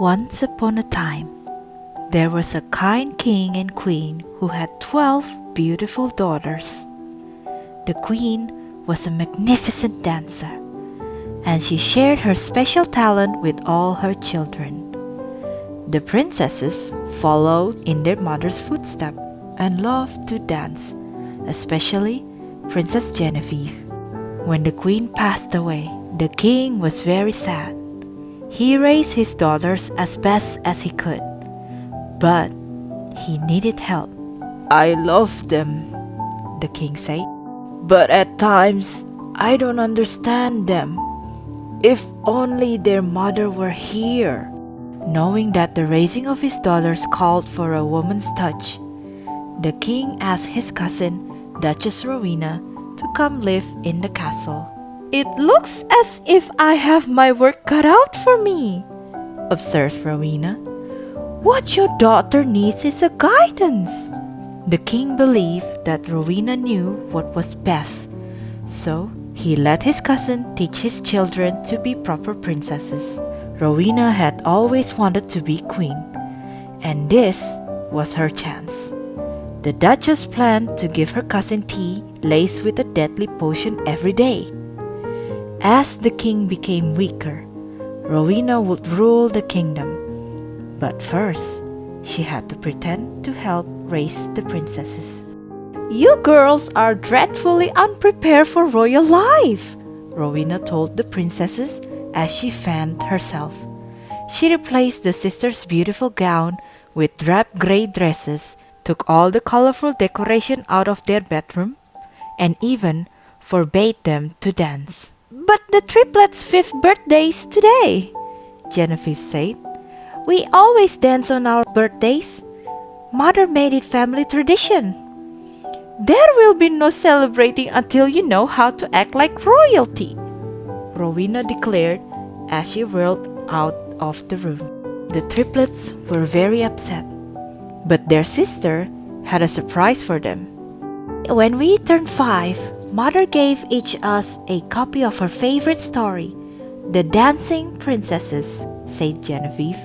Once upon a time, there was a kind king and queen who had 12 beautiful daughters. The queen was a magnificent dancer, and she shared her special talent with all her children. The princesses followed in their mother's footsteps and loved to dance, especially Princess Genevieve. When the queen passed away, the king was very sad. He raised his daughters as best as he could, but he needed help. "I love them," the king said, "but at times I don't understand them. If only their mother were here." Knowing that the raising of his daughters called for a woman's touch, the king asked his cousin, Duchess Rowena, to come live in the castle. "It looks as if I have my work cut out for me," observed Rowena. "What your daughter needs is a guidance." The king believed that Rowena knew what was best, so he let his cousin teach his children to be proper princesses. Rowena had always wanted to be queen, and this was her chance. The Duchess planned to give her cousin tea laced with a deadly potion every day. As the king became weaker, Rowena would rule the kingdom. But first, she had to pretend to help raise the princesses. "You girls are dreadfully unprepared for royal life," Rowena told the princesses as she fanned herself. She replaced the sisters' beautiful gown with drab gray dresses, took all the colorful decoration out of their bedroom, and even forbade them to dance. "But the triplets' 5th birthdays today," Genevieve said. "We always dance on our birthdays. Mother made it family tradition." "There will be no celebrating until you know how to act like royalty," Rowena declared as she whirled out of the room. The triplets were very upset, but their sister had a surprise for them. "When we turned 5, Mother gave each us a copy of her favorite story, The Dancing Princesses," said Genevieve.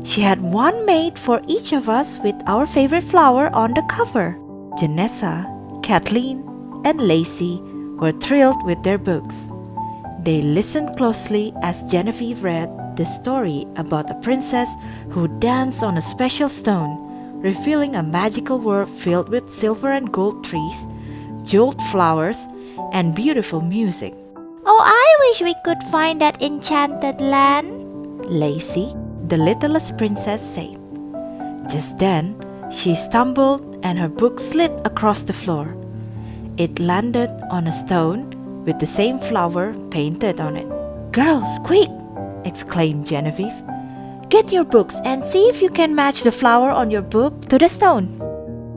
"She had one made for each of us with our favorite flower on the cover." Janessa, Kathleen, and Lacey were thrilled with their books. They listened closely as Genevieve read the story about a princess who danced on a special stone, revealing a magical world filled with silver and gold trees, jeweled flowers, and beautiful music. "Oh, I wish we could find that enchanted land," Lacey, the littlest princess, said. Just then, she stumbled and her book slid across the floor. It landed on a stone with the same flower painted on it. "Girls, quick!" exclaimed Genevieve. "Get your books and see if you can match the flower on your book to the stone."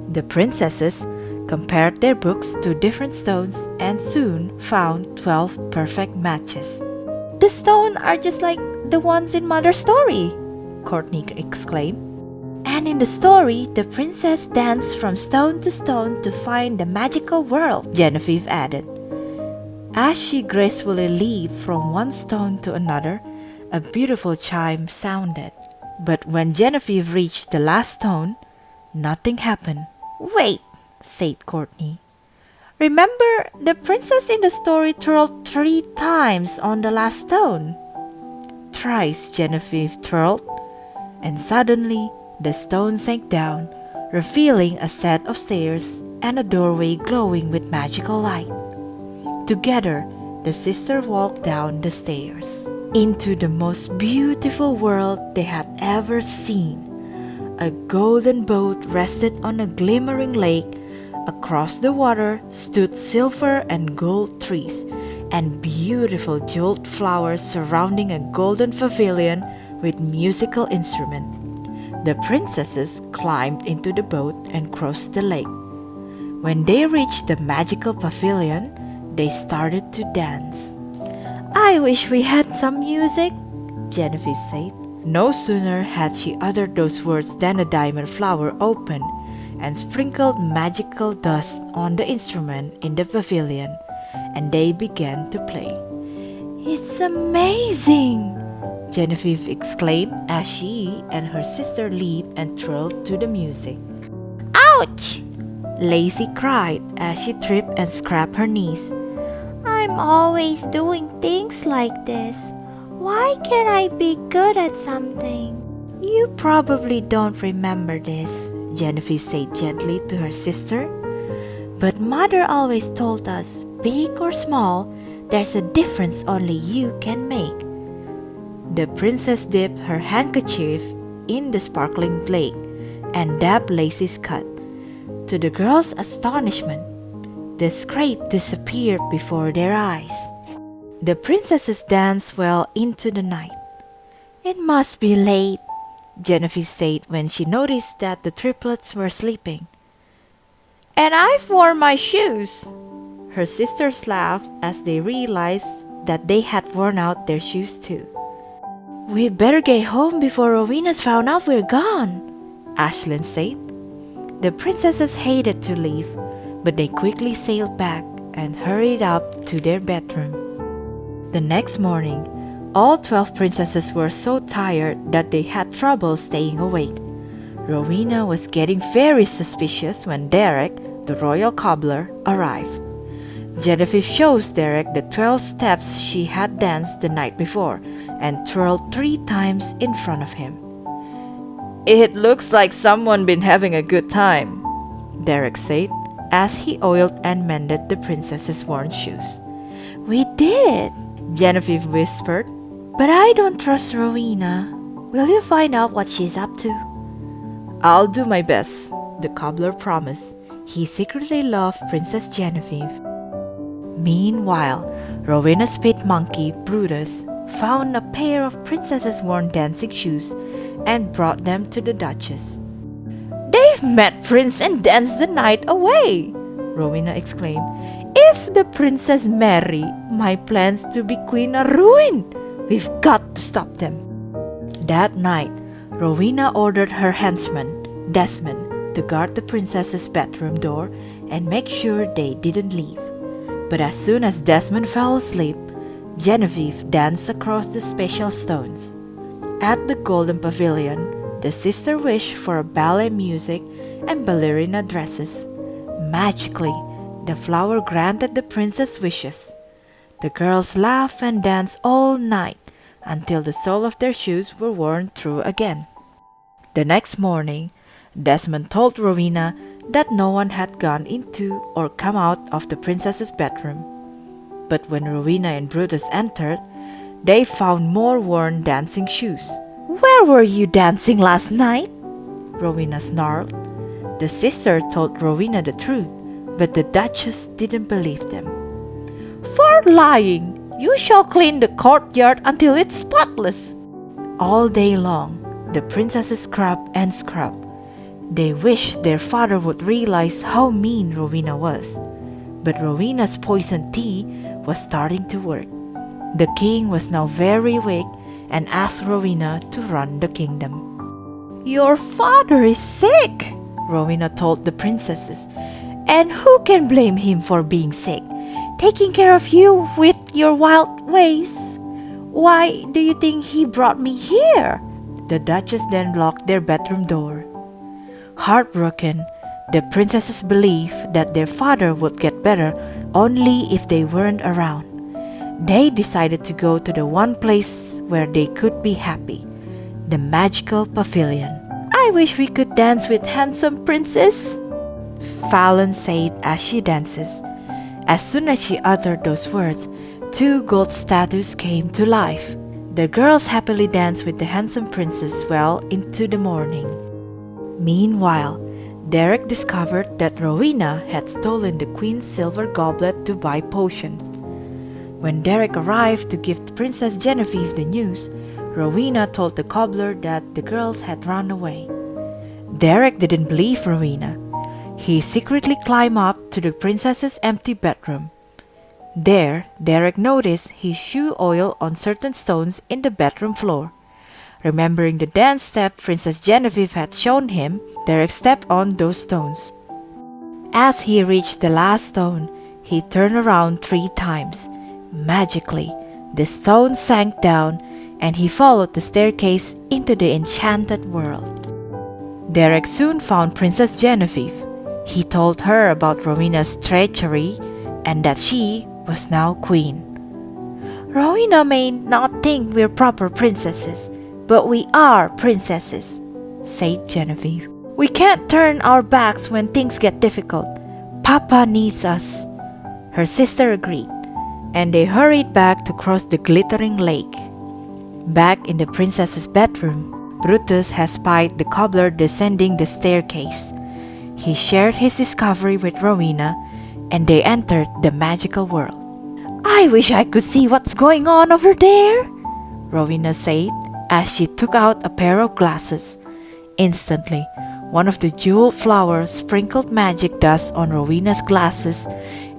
The princesses compared their books to different stones and soon found 12 perfect matches. "The stones are just like the ones in Mother's story," Courtney exclaimed. "And in the story, the princess danced from stone to stone to find the magical world," Genevieve added. As she gracefully leaped from one stone to another, a beautiful chime sounded. But when Genevieve reached the last stone, nothing happened. "Wait," said Courtney. "Remember, the princess in the story twirled 3 times on the last stone." Thrice Genevieve twirled, and suddenly the stone sank down, revealing a set of stairs and a doorway glowing with magical light. Together, the sisters walked down the stairs into the most beautiful world they had ever seen. A golden boat rested on a glimmering lake. Across the water stood silver and gold trees and beautiful jeweled flowers surrounding a golden pavilion with musical instruments. The princesses climbed into the boat and crossed the lake. When they reached the magical pavilion, they started to dance. "I wish we had some music," Genevieve said. No sooner had she uttered those words than a diamond flower opened and sprinkled magical dust on the instrument in the pavilion, and they began to play. "It's amazing!" Genevieve exclaimed as she and her sister leaped and twirled to the music. Ouch! Lacey cried as she tripped and scraped her knees. I'm always doing things like this. Why can't I be good at something? You probably don't remember this, Genevieve said gently to her sister. But Mother always told us, big or small, there's a difference only you can make. The princess dipped her handkerchief in the sparkling lake and dabbed Lacey's cut. To the girls' astonishment, the scrape disappeared before their eyes. The princesses danced well into the night. It must be late, Genevieve said when she noticed that the triplets were sleeping. And I've worn my shoes. Her sisters laughed as they realized that they had worn out their shoes too. We'd better get home before Rowena's found out we're gone, Ashlyn said. The princesses hated to leave, but they quickly sailed back and hurried up to their bedroom. The next morning, all 12 princesses were so tired that they had trouble staying awake. Rowena was getting very suspicious when Derek, the royal cobbler, arrived. Genevieve shows Derek the 12 steps she had danced the night before and twirled 3 times in front of him. It looks like someone been having a good time, Derek said as he oiled and mended the princess's worn shoes. We did, Genevieve whispered, but I don't trust Rowena. Will you find out what she's up to? I'll do my best, the cobbler promised. He secretly loved Princess Genevieve. Meanwhile, Rowena's pet monkey, Brutus, found a pair of princesses' worn dancing shoes and brought them to the Duchess. They've met Prince and danced the night away, Rowena exclaimed. If the princess marry, my plans to be queen are ruined. We've got to stop them. That night, Rowena ordered her henchman, Desmond, to guard the princess's bedroom door and make sure they didn't leave. But as soon as Desmond fell asleep, Genevieve danced across the special stones. At the Golden Pavilion, the sister wished for ballet music and ballerina dresses. Magically, the flower granted the princess' wishes. The girls laughed and danced all night until the sole of their shoes were worn through again. The next morning, Desmond told Rowena that no one had gone into or come out of the princess's bedroom. But when Rowena and Brutus entered, they found more worn dancing shoes. Where were you dancing last night? Rowena snarled. The sister told Rowena the truth, but the Duchess didn't believe them. For lying, you shall clean the courtyard until it's spotless. All day long, the princesses scrubbed and scrubbed. They wished their father would realize how mean Rowena was. But Rowena's poison tea was starting to work. The king was now very weak and asked Rowena to run the kingdom. Your father is sick, Rowena told the princesses. And who can blame him for being sick, taking care of you with your wild ways? Why do you think he brought me here? The Duchess then locked their bedroom door. Heartbroken, the princesses believed that their father would get better only if they weren't around. They decided to go to the one place where they could be happy, the magical pavilion. I wish we could dance with handsome princess, Fallon said as she dances. As soon as she uttered those words, 2 gold statues came to life. The girls happily danced with the handsome princess well into the morning. Meanwhile, Derek discovered that Rowena had stolen the queen's silver goblet to buy potions. When Derek arrived to give Princess Genevieve the news, Rowena told the cobbler that the girls had run away. Derek didn't believe Rowena. He secretly climbed up to the princess's empty bedroom. There, Derek noticed his shoe oil on certain stones in the bedroom floor. Remembering the dance step Princess Genevieve had shown him, Derek stepped on those stones. As he reached the last stone, he turned around 3 times. Magically, the stone sank down and he followed the staircase into the enchanted world. Derek soon found Princess Genevieve. He told her about Rowena's treachery and that she was now queen. Rowena may not think we're proper princesses, but we are princesses, said Genevieve. We can't turn our backs when things get difficult. Papa needs us. Her sister agreed, and they hurried back to cross the glittering lake. Back in the princess's bedroom, Brutus had spied the cobbler descending the staircase. He shared his discovery with Rowena, and they entered the magical world. I wish I could see what's going on over there, Rowena said as she took out a pair of glasses. Instantly, one of the jeweled flowers sprinkled magic dust on Rowena's glasses,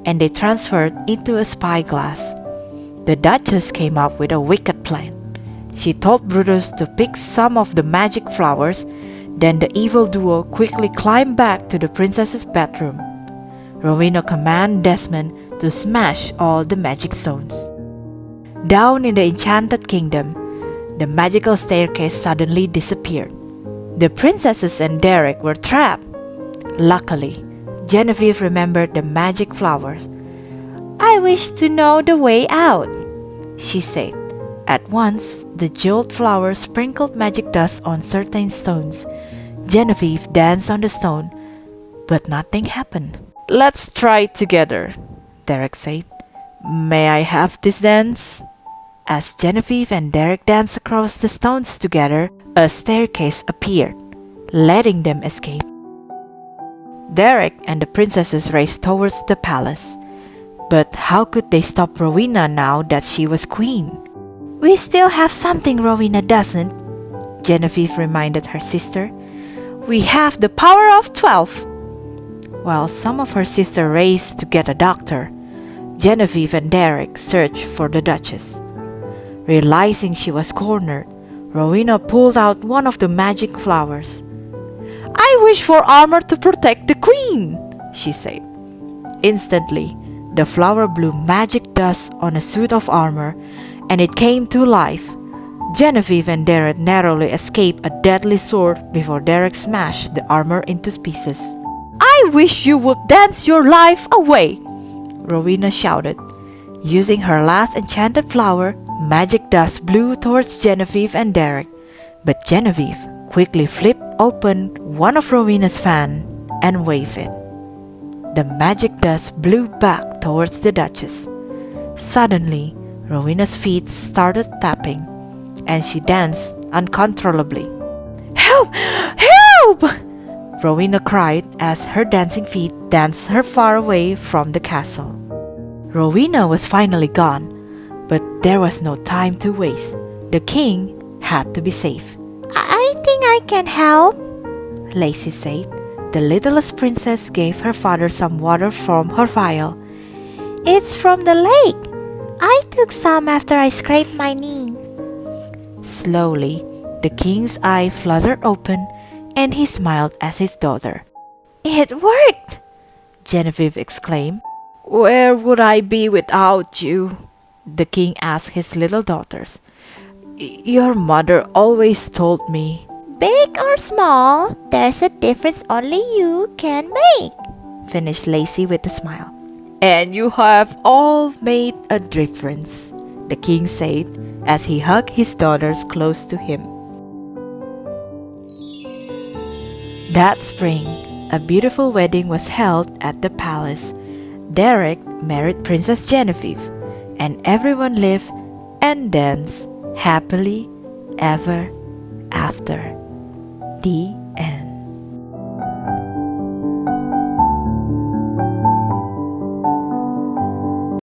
and they transferred into a spyglass. The Duchess came up with a wicked plan. She told Brutus to pick some of the magic flowers, then the evil duo quickly climbed back to the princess's bedroom. Rowena commanded Desmond to smash all the magic stones. Down in the enchanted kingdom, the magical staircase suddenly disappeared. The princesses and Derek were trapped. Luckily, Genevieve remembered the magic flowers. I wish to know the way out, she said. At once, the jeweled flowers sprinkled magic dust on certain stones. Genevieve danced on the stone, but nothing happened. Let's try it together, Derek said. May I have this dance? As Genevieve and Derek danced across the stones together, a staircase appeared, letting them escape. Derek and the princesses raced towards the palace. But how could they stop Rowena now that she was queen? We still have something Rowena doesn't, Genevieve reminded her sister. We have the power of 12. While some of her sisters raced to get a doctor, Genevieve and Derek searched for the Duchess. Realizing she was cornered, Rowena pulled out one of the magic flowers. I wish for armor to protect the queen, she said. Instantly, the flower blew magic dust on a suit of armor, and it came to life. Genevieve and Derek narrowly escaped a deadly sword before Derek smashed the armor into pieces. I wish you would dance your life away, Rowena shouted. Using her last enchanted flower, magic dust blew towards Genevieve and Derek, but Genevieve quickly flipped open one of Rowena's fans and waved it. The magic dust blew back towards the Duchess. Suddenly, Rowena's feet started tapping, and she danced uncontrollably. Help! Help! Rowena cried as her dancing feet danced her far away from the castle. Rowena was finally gone, but there was no time to waste. The king had to be safe. I think I can help, Lacey said. The littlest princess gave her father some water from her vial. It's from the lake. I took some after I scraped my knee. Slowly, the king's eye fluttered open, and he smiled at his daughter. It worked! Genevieve exclaimed. Where would I be without you? The king asked his little daughters. Your mother always told me. Big or small, there's a difference only you can make, finished Lacey with a smile. And you have all made a difference, the king said as he hugged his daughters close to him. That spring, a beautiful wedding was held at the palace. Derek married Princess Genevieve, and everyone lived and danced happily ever after. The